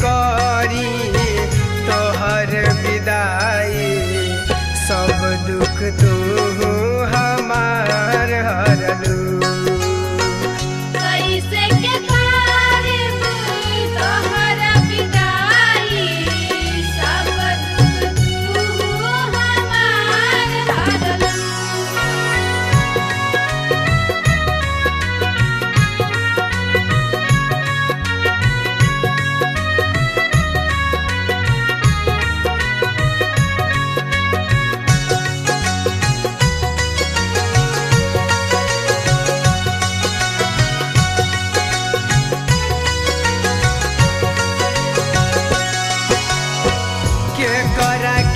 करी तोहर विदाई सब दुख तू हमार हरलू।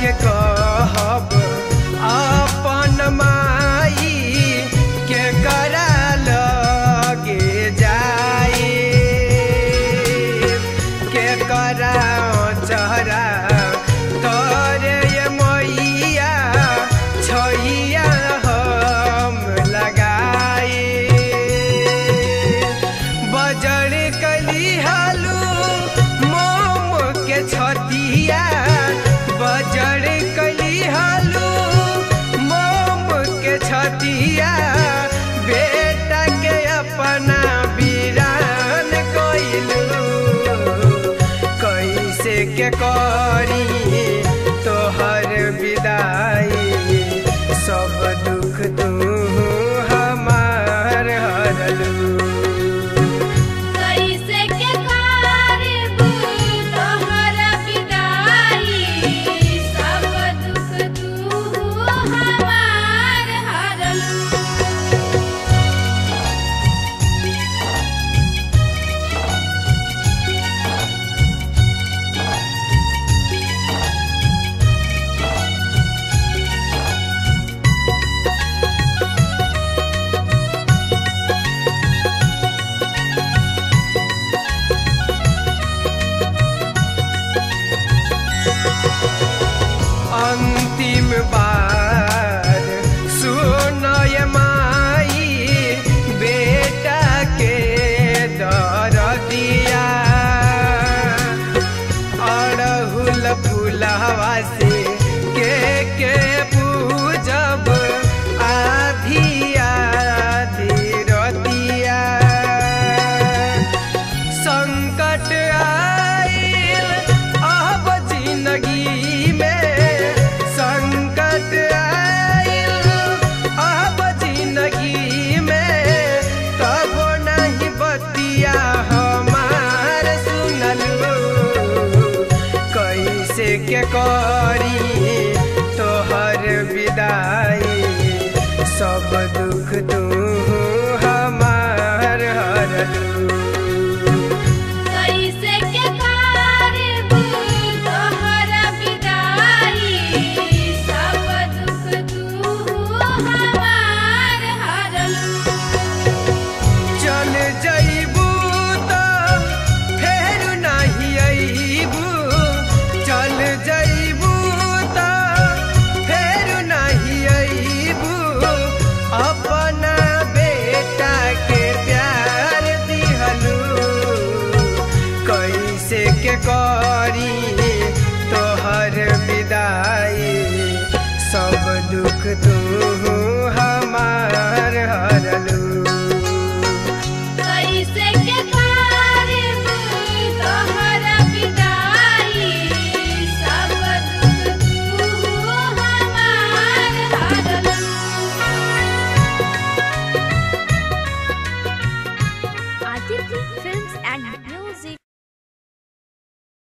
के कहब अपन माई के करा लगे जाए के करा चहरा तोरे ये मैया छैया हम लगाए बजड़ कली हालू मोम के छतिया बजड़ कली हालू मोम के छतिया बेटा के अपना वीरान कइलू कैसे के करी तोहर विदाई सब दुख तू हमार हरलू। अंतिम बार सुनय माई बेटा के दरदिया अड़हुल फुलवा से के पूजब आधी आधी रतिया संकट आइल अब जिंदगी में के करी तोहर विदाई सब दुख तू हमार हरलू। चल जइबू तो फेर नहीं अइबू चल जइबू तो फेर नहीं अइबू अपना बेटा के प्यार दिहलू कैसे के करी तोहर विदाई सब दुख तू हमार हरलू।